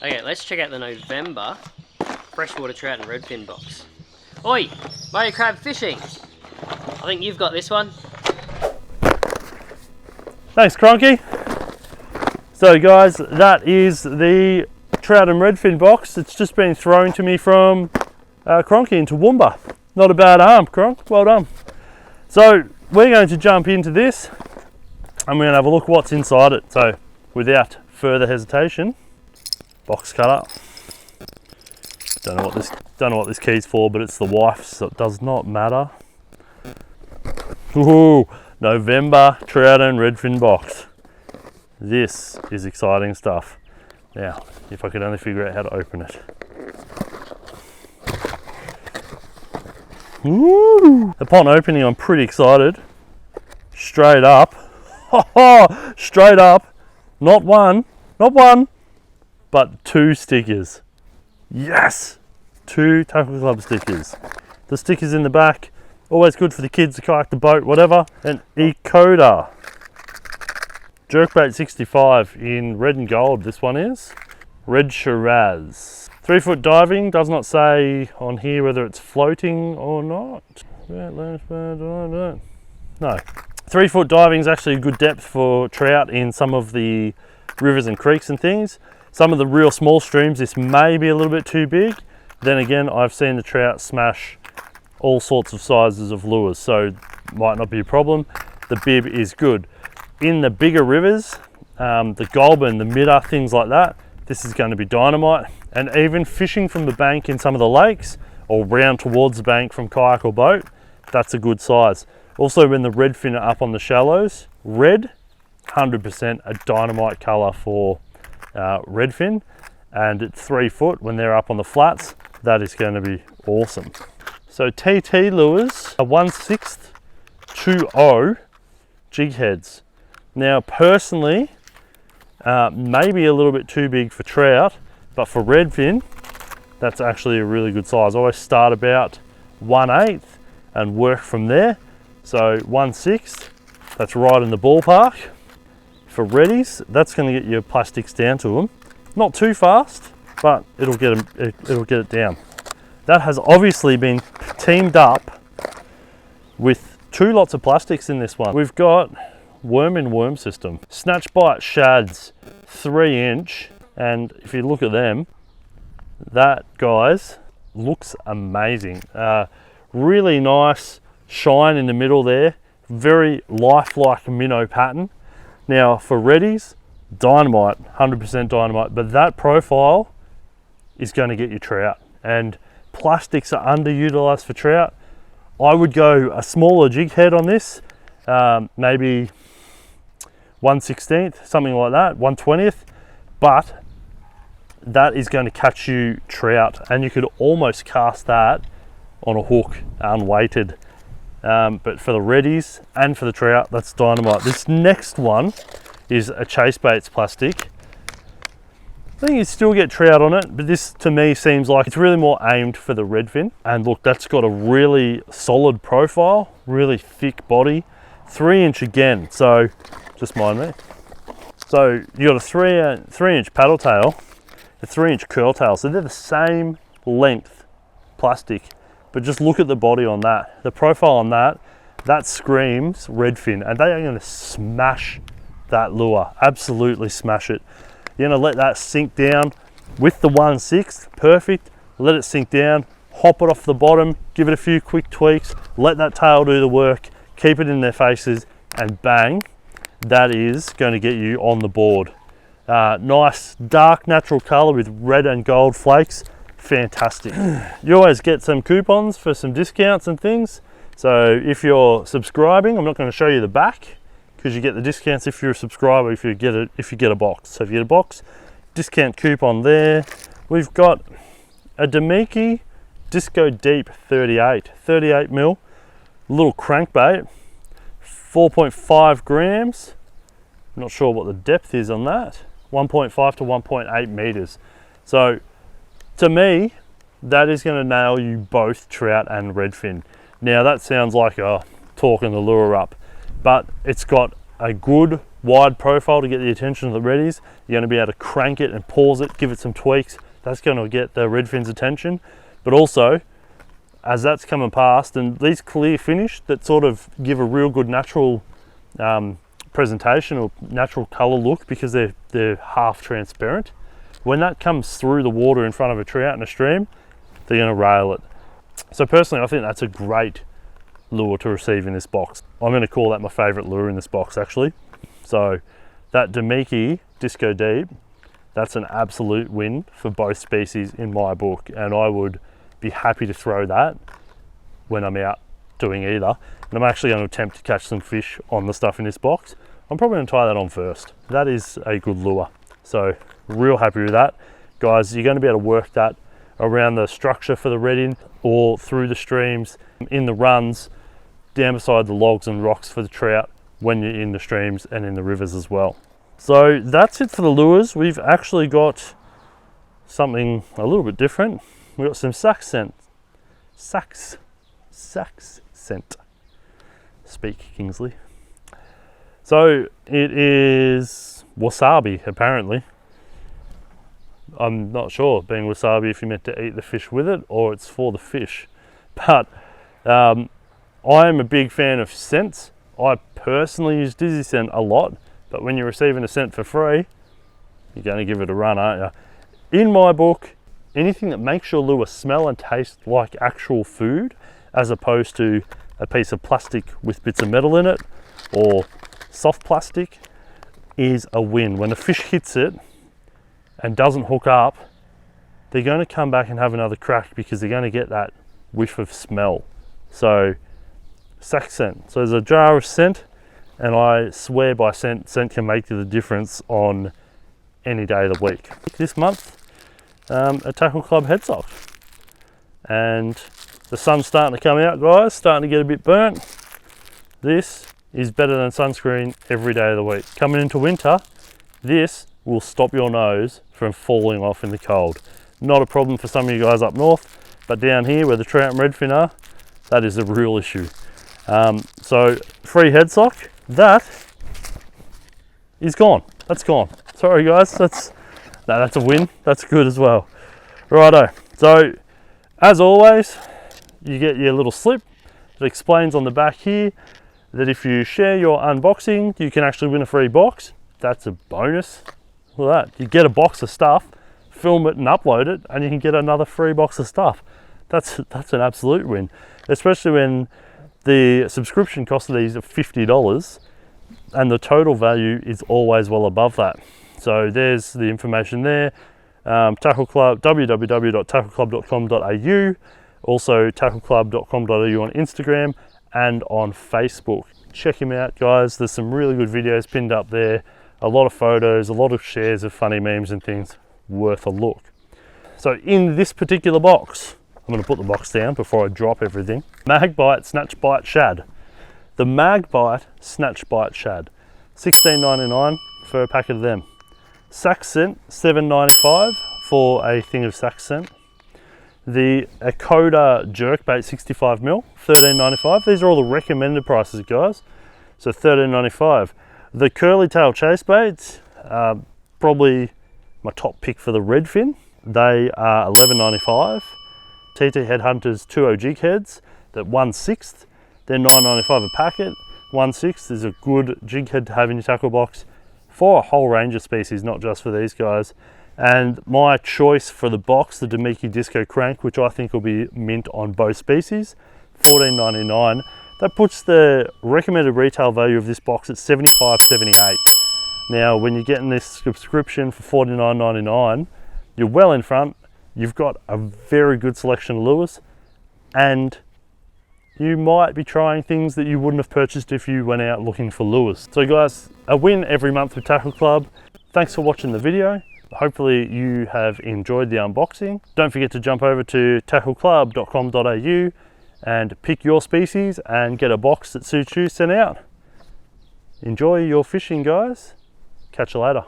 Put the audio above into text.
Okay, let's check out the November freshwater trout and redfin box. Oi! Murray Crab Fishing! I think you've got this one. Thanks, Cronky. So guys, that is the trout and redfin box. It's just been thrown to me from Cronky in Toowoomba. Not a bad arm, Cronk, well done. So we're going to jump into this and we're going to have a look what's inside it. So without further hesitation, box cutter. Don't know what this key's for, but it's the wife's, so it does not matter. Ooh, November trout and redfin box. This is exciting stuff. Now, if I could only figure out how to open it. Ooh. Upon opening, I'm pretty excited. Straight up, straight up, not one, but 2 stickers. Yes, 2 Tackle Club stickers. The stickers in the back, always good for the kids to kayak the boat, whatever. And Ecoda jerkbait 65 in red and gold. This one is red Shiraz. 3 foot diving, does not say on here whether it's floating or not. No. 3 foot diving is actually a good depth for trout in some of the rivers and creeks and things. Some of the real small streams, this may be a little bit too big. Then again, I've seen the trout smash all sorts of sizes of lures, so might not be a problem. The bib is good. In the bigger rivers, the Goulburn, the Midder, things like that, this is going to be dynamite. And even fishing from the bank in some of the lakes or round towards the bank from kayak or boat, that's a good size. Also, when the redfin are up on the shallows, red, 100% a dynamite colour for redfin, and at 3 foot when they're up on the flats, that is going to be awesome. So TT lures are 1/6 2/0 jig heads. Now personally, maybe a little bit too big for trout, but for redfin, that's actually a really good size. I always start about 1/8 and work from there. So 1/6, that's right in the ballpark. For reddies, that's going to get your plastics down to them. Not too fast, but it'll get it down. That has obviously been teamed up with 2 lots of plastics in this one. We've got worm in worm system, snatch bite shads, 3-inch, and if you look at them, that guys looks amazing. Really nice shine in the middle there, very lifelike minnow pattern. Now for reddies, dynamite, 100% dynamite, but that profile is going to get you trout, and plastics are underutilized for trout. I would go a smaller jig head on this, maybe 1/16, something like that, 1/20th, but that is going to catch you trout, and you could almost cast that on a hook unweighted. But for the reddies and for the trout, that's dynamite. This next one is a chase baits plastic. I think you still get trout on it, but this to me seems like it's really more aimed for the redfin. And look, that's got a really solid profile, really thick body, 3-inch again, so just mind me. So you got a 3-inch paddle tail, a 3-inch curl tail, so they're the same length plastic, but just look at the body on that. The profile on that, that screams redfin, and they are going to smash that lure, absolutely smash it. You're going to let that sink down with the 1/6, perfect. Let it sink down, hop it off the bottom, give it a few quick tweaks, let that tail do the work, keep it in their faces, and bang, that is going to get you on the board. Nice dark natural color with red and gold flakes, fantastic. You always get some coupons for some discounts and things. So if you're subscribing, I'm not going to show you the back, because you get the discounts if you're a subscriber, if you get a box. So if you get a box, discount coupon there. We've got a Demiki Disco Deep 38 mil, little crankbait, 4.5 grams. I'm not sure what the depth is on that. 1.5 to 1.8 meters. So to me, that is going to nail you both trout and redfin. Now that sounds like talking the lure up, but it's got a good wide profile to get the attention of the reddies. You're going to be able to crank it and pause it, give it some tweaks. That's going to get the redfin's attention. But also, as that's coming past, and these clear finish that sort of give a real good natural presentation or natural color look because they're half transparent. When that comes through the water in front of a trout in a stream, they're going to rail it. So personally, I think that's a great lure to receive in this box. I'm going to call that my favorite lure in this box actually. So that Damiki Disco Deep, that's an absolute win for both species in my book, and I would be happy to throw that when I'm out doing either. And I'm actually going to attempt to catch some fish on the stuff in this box. I'm probably going to try that on first. That is a good lure. So real happy with that. Guys, you're going to be able to work that around the structure for the red-in or through the streams, in the runs, down beside the logs and rocks for the trout when you're in the streams and in the rivers as well. So that's it for the lures. We've actually got something a little bit different. We've got some sax scent. Sax scent. Speak, Kingsley. So it is wasabi, apparently. I'm not sure, being wasabi, if you're meant to eat the fish with it or it's for the fish. But I am a big fan of scents. I personally use Dizzy Scent a lot, but when you're receiving a scent for free, you're going to give it a run, aren't you? In my book, anything that makes your lure smell and taste like actual food, as opposed to a piece of plastic with bits of metal in it, or soft plastic, is a win. When a fish hits it and doesn't hook up, they're going to come back and have another crack because they're going to get that whiff of smell. So sax scent. So there's a jar of scent, and I swear by scent can make the difference on any day of the week. This month, a Tackle Club head sock, and the sun's starting to come out, guys, starting to get a bit burnt. This is better than sunscreen every day of the week. Coming into winter, this will stop your nose from falling off in the cold. Not a problem for some of you guys up north, but down here where the trout and redfin are, that is a real issue. So free head sock, that is gone. That's gone. Sorry guys, that's a win. That's good as well. Righto. So as always, you get your little slip that explains on the back here that if you share your unboxing, you can actually win a free box. That's a bonus. Look at that. You get a box of stuff, film it and upload it, and you can get another free box of stuff. That's an absolute win, especially when the subscription cost of these are $50 and the total value is always well above that. So there's the information there. Tackle Club, www.tackleclub.com.au, also tackleclub.com.au on Instagram and on Facebook. Check him out, guys. There's some really good videos pinned up there, a lot of photos, a lot of shares of funny memes and things. Worth a look. So in this particular box, I'm going to put the box down before I drop everything. Magbite Snatch Bite Shad. The Magbite Snatch Bite Shad, $16.99 for a packet of them. Sax Scent, $7.95 for a thing of sax scent. The Akoda Jerkbait 65mm, $13.95. These are all the recommended prices, guys. So $13.95. The Curly Tail Chase Baits, probably my top pick for the redfin. They are $11.95. TT Headhunters 2 jig heads, that 1/6. They're $9.95 a packet. 1/6 is a good jig head to have in your tackle box for a whole range of species, not just for these guys. And my choice for the box, the Damiki Disco Crank, which I think will be mint on both species, $14.99. That puts the recommended retail value of this box at $75.78. Now, when you're getting this subscription for $49.99, you're well in front. You've got a very good selection of lures, and you might be trying things that you wouldn't have purchased if you went out looking for lures. So guys, a win every month with Tackle Club. Thanks for watching the video. Hopefully you have enjoyed the unboxing. Don't forget to jump over to tackleclub.com.au and pick your species and get a box that suits you sent out. Enjoy your fishing, guys. Catch you later.